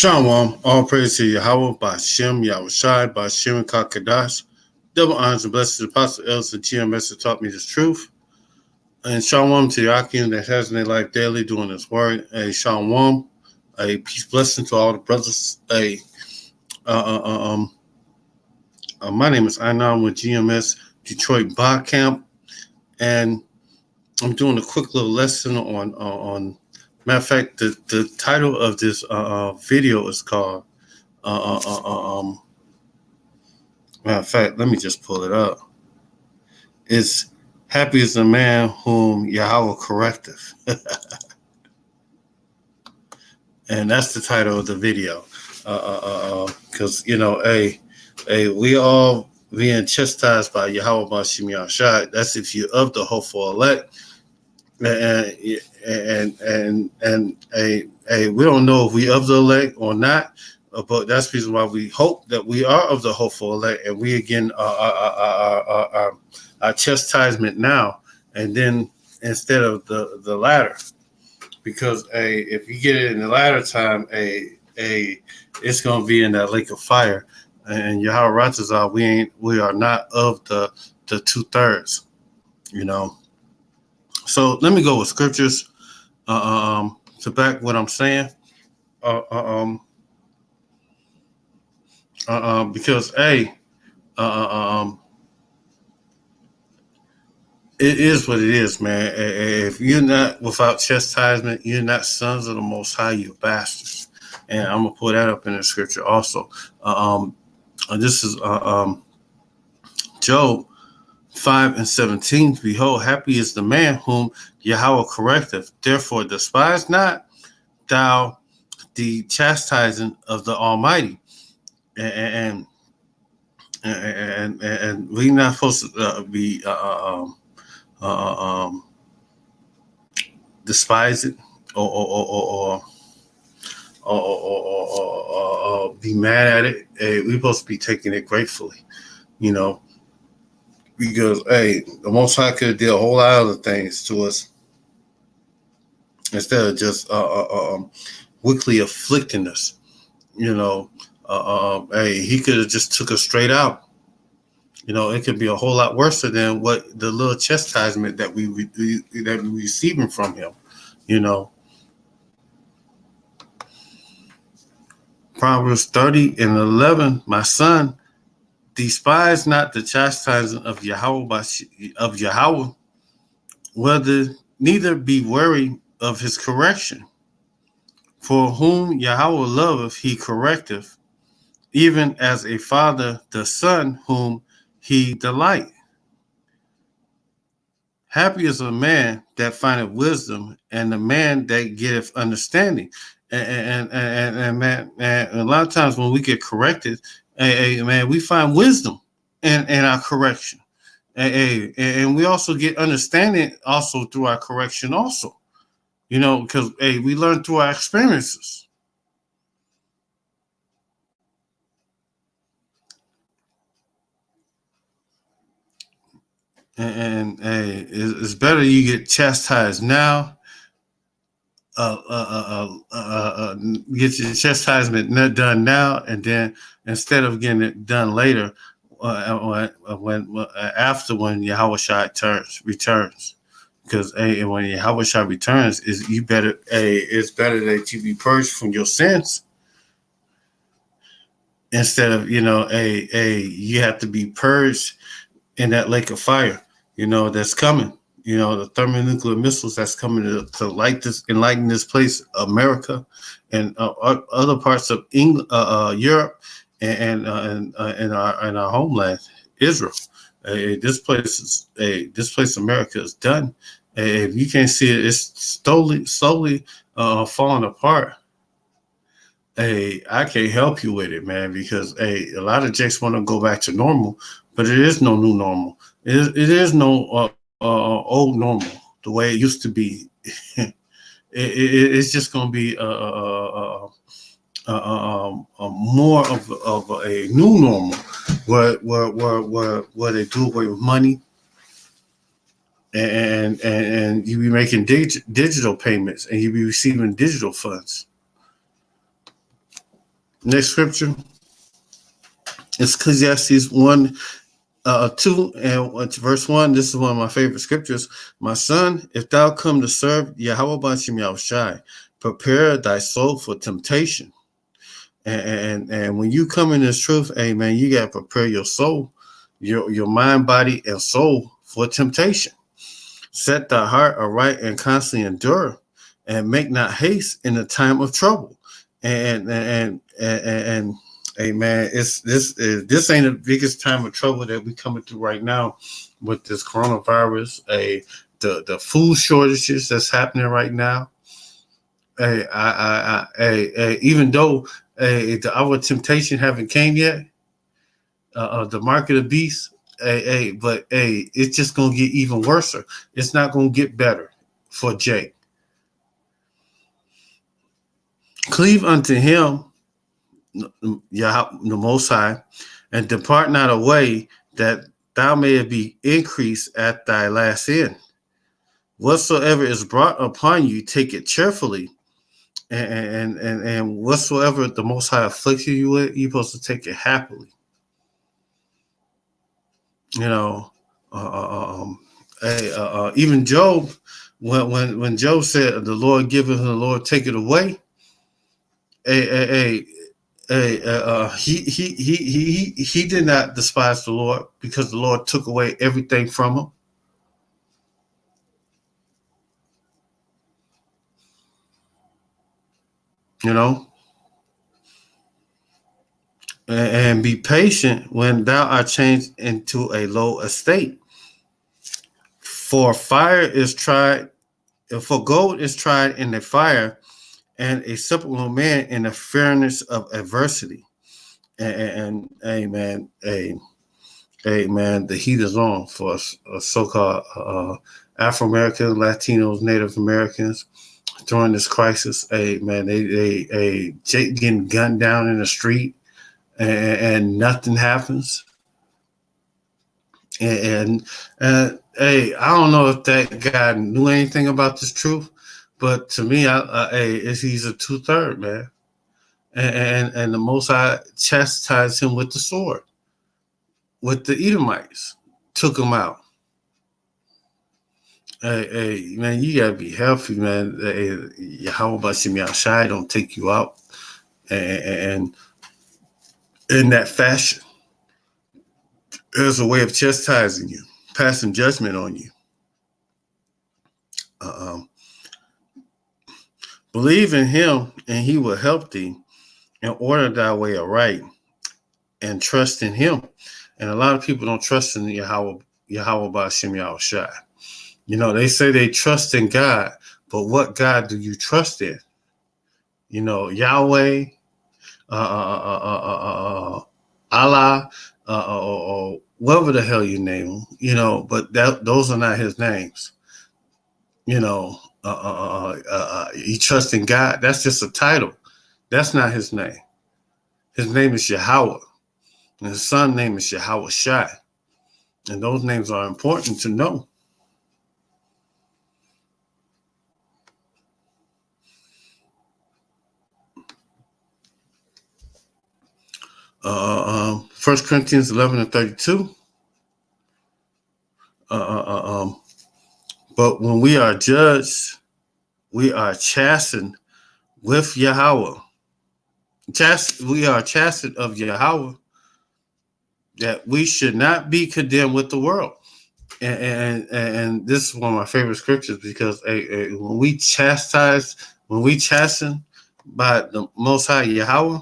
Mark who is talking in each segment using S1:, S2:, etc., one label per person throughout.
S1: Shalom, all praise to Yahawah, Bashem, Yahushai, Bashem, Kakadash. Double honors and blessings to Apostle Ellis and TMS that taught me this truth. And shalom to Yakim that has in their life daily doing this word. A shalom, a peace blessing to all the brothers. My name is Ainan with GMS Detroit Bar Camp, and I'm doing a quick little lesson on matter of fact, the title of this video is called matter of fact, let me just pull it up. It's happy is the man whom YAHAWAH Correcteth. And that's the title of the video. Because we all being chastised by Yahawah Bashem Yahushai. That's if you're of the hopeful elect. And we don't know if we of the elect or not, but that's the reason why we hope that we are of the hopeful elect, and we again our chastisement now, and then instead of the latter, because if you get it in the latter time, it's gonna be in that lake of fire, and Yahweh Ratazah, we are not of the 2/3, So let me go with scriptures to back what I'm saying. Because it is what it is, man. If you're not without chastisement, you're not sons of the Most High, you bastards. And I'm gonna put that up in the scripture also. This is Job 5:17. Behold, happy is the man whom Yahawah correcteth. Therefore, despise not thou the chastising of the Almighty. And we're not supposed to be despise it or be mad at it. We're supposed to be taking it gratefully, because the Most High could have did a whole lot of other things to us instead of just weakly afflicting us. He could have just took us straight out. It could be a whole lot worse than what the little chastisement that we receiving from him. Proverbs 30:11, my son, despise not the chastising of Yahawah, neither be weary of his correction. For whom Yahawah loveth, he correcteth, even as a father the son whom he delight. Happy is a man that findeth wisdom, and the man that getteth understanding. And man, a lot of times when we get corrected, man, we find wisdom in our correction. And we also get understanding also through our correction also. Because we learn through our experiences. And it's better you get chastised now. Get your chastisement done now, and then instead of getting it done later, when Yahweh returns. Because when Yahweh returns, it's better that you be purged from your sins instead of you have to be purged in that lake of fire that's coming. The thermonuclear missiles that's coming to enlighten this place, America, and other parts of England, Europe, and our homeland, Israel. This place, America, is done. If you can't see it, it's slowly falling apart. I can't help you with it, man, because a lot of jakes want to go back to normal, but it is no new normal. It is no old normal the way it used to be. It's just going to be more of a new normal where they do away with money and you be making digital payments and you be receiving digital funds. Next scripture is Ecclesiastes 1, 2 and verse 1. This is one of my favorite scriptures. My son, if thou come to serve Yahweh B'Shem Yahushai, prepare thy soul for temptation. And when you come in this truth, amen, you got to prepare your soul, your mind, body, and soul for temptation. Set thy heart aright and constantly endure, and make not haste in the time of trouble. And amen. This ain't the biggest time of trouble that we coming through right now with this coronavirus. The food shortages that's happening right now. Even though our temptation haven't came yet, the market of beasts. But it's just gonna get even worse. It's not gonna get better for Jake. Cleave unto him, Yahweh, the Most High, and depart not away, that thou mayest be increased at thy last end. Whatsoever is brought upon you, take it cheerfully, and whatsoever the Most High afflicts you with, you're supposed to take it happily. You know, even Job, when Job said, "The Lord giveth and the Lord taketh away," he did not despise the Lord because the Lord took away everything from him. You know, and be patient when thou art changed into a low estate. For fire is tried, for gold is tried in the fire, and a simple man in the fairness of adversity. And amen, amen. The heat is on for so-called Afro-Americans, Latinos, Native Americans during this crisis. Amen. They getting gunned down in the street, and nothing happens. And hey, I don't know if that guy knew anything about this truth, but to me, he's a 2/3 man, and the Most High chastised him with the sword, with the Edomites, took him out. Hey, man, you gotta be healthy, man. Yahweh B'Shem Yahushai don't take you out, and in that fashion, there's a way of chastising you, passing judgment on you. Believe in him, and he will help thee, and order thy way aright, and trust in him. And a lot of people don't trust in Yahweh B'Shem Yahushai. You know, they say they trust in God, but what God do you trust in? You know, Yahweh, Allah, or whatever the hell you name him. You know, but those are not his names. You know, you trust in God. That's just a title. That's not his name. His name is Yahweh, and his son's name is Yahweh Shai. And those names are important to know. First Corinthians 11 and 32. But when we are judged, we are chastened with Yahweh. We are chastened of Yahweh, that we should not be condemned with the world. And this is one of my favorite scriptures, because when we chasten by the Most High Yahweh,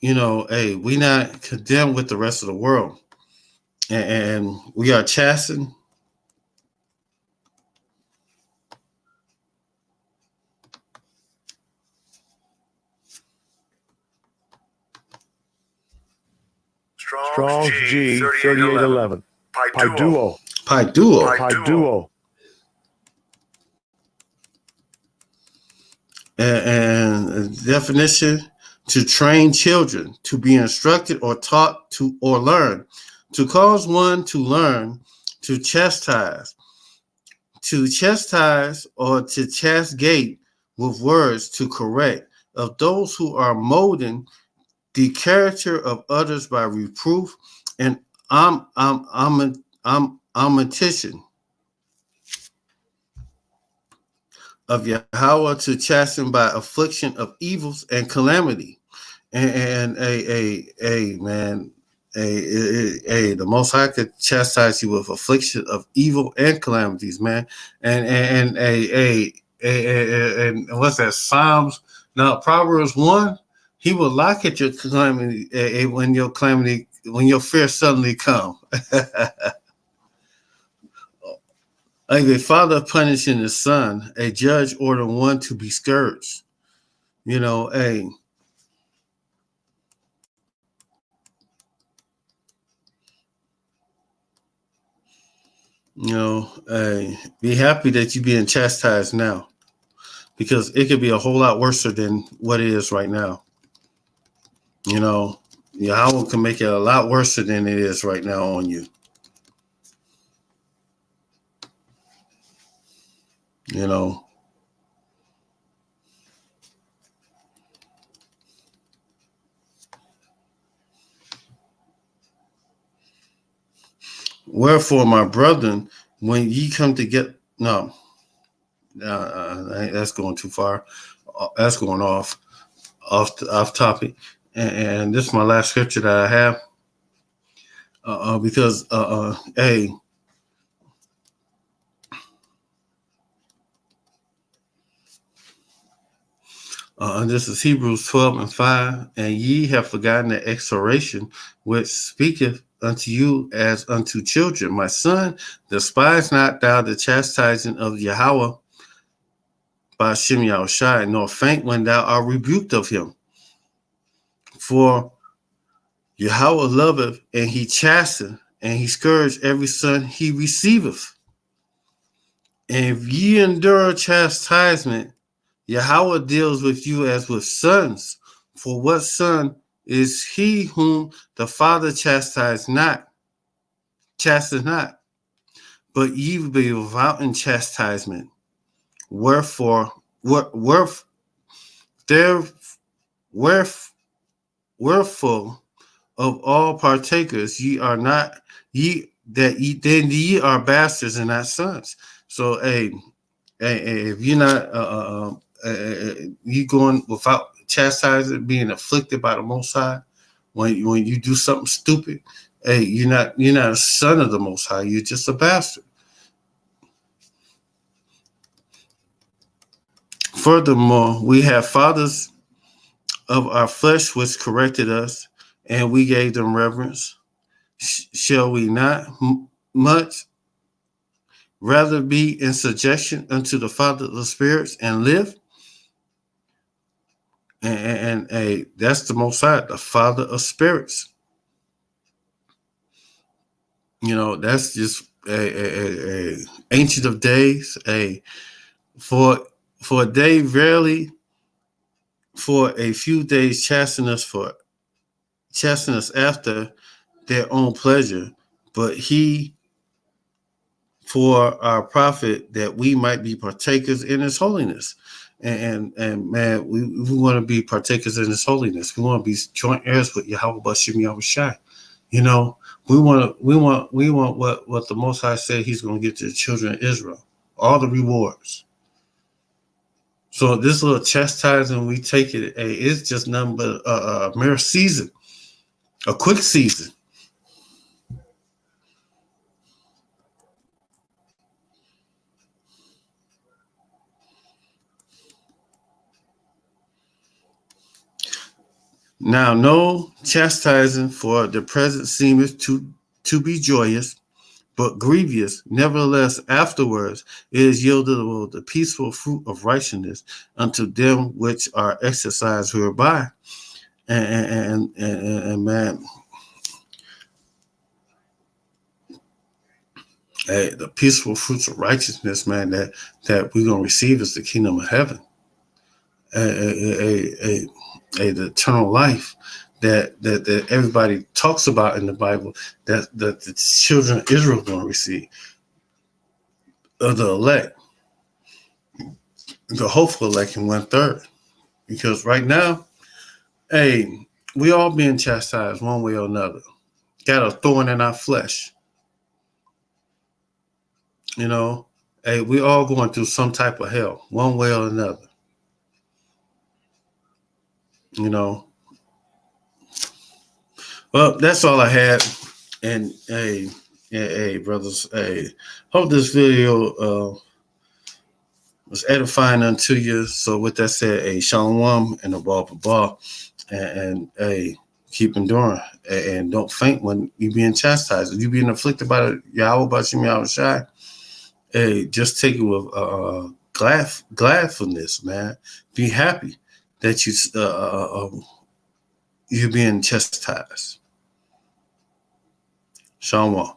S1: you know, we not condemned with the rest of the world, and we are chastened.
S2: Strong's G 3811. Pi duo.
S1: And definition: to train children, to be instructed or taught to or learn, to cause one to learn, to chastise or to chastigate with words, to correct, of those who are molding the character of others by reproof and admonition of Yahawah, to chasten by affliction of evils and calamity. And man, the Most High could chastise you with affliction of evil and calamities, man. And what's that? Psalms, now Proverbs 1. He will laugh at your calamity when your fear suddenly come. Like a father punishing his son, a judge ordering one to be scourged. You know, be happy that you're being chastised now, because it could be a whole lot worse than what it is right now. You know, Yahweh can make it a lot worse than it is right now on you. You know. Wherefore, my brethren, when ye come to get that's going too far. That's going off topic. And this is my last scripture that I have. Because this is Hebrews 12:5, and ye have forgotten the exhortation which speaketh unto you as unto children. My son, despise not thou the chastising of Yahawah by Shem Yahushai, nor faint when thou art rebuked of him. For Yahawah loveth, and he chasteneth, and he scourgeth every son he receiveth. And if ye endure chastisement, Yahawah deals with you as with sons. For what son is he whom the Father chastens not, but ye be without in chastisement? Wherefore of all partakers ye are not, ye are bastards and not sons. So if you're not you going without chastising, being afflicted by the Most High, when you do something stupid, you're not a son of the Most High. You're just a bastard. Furthermore, we have fathers of our flesh which corrected us, and we gave them reverence. Shall we not much rather be in subjection unto the Father of the spirits and live? And that's the Most High, the Father of spirits. You know, that's just a ancient of days. For a day verily, for a few days chasten us after their own pleasure, but he for our profit, that we might be partakers in his holiness. And man, we want to be partakers in his holiness. We want to be joint heirs with Yahawah Bashim Yahushai. You know, we want what the Most High said he's going to give to the children of Israel, all the rewards. So this little chastising we take it, it's just nothing but a mere season, a quick season. Now, no chastising for the present seemeth to be joyous, but grievous. Nevertheless, afterwards it is yielded the peaceful fruit of righteousness unto them which are exercised hereby. And man, the peaceful fruits of righteousness, man, that we're gonna receive is the kingdom of heaven. The eternal life that everybody talks about in the Bible, that the children of Israel are going to receive, of the elect, the hopeful elect in 1/3. Because right now, hey, we all being chastised one way or another. Got a thorn in our flesh. You know, hey, we all going through some type of hell, one way or another. You know, well, that's all I had. And hey, brothers, hey, hope this video was edifying unto you. So with that said, hey, shalom and a ball, and hey, keep enduring and don't faint when you being chastised. If you being afflicted by the Yahawah Bashim Yahushai, hey, just take it with gladfulness, man. Be happy that you're being chastised. Shalom.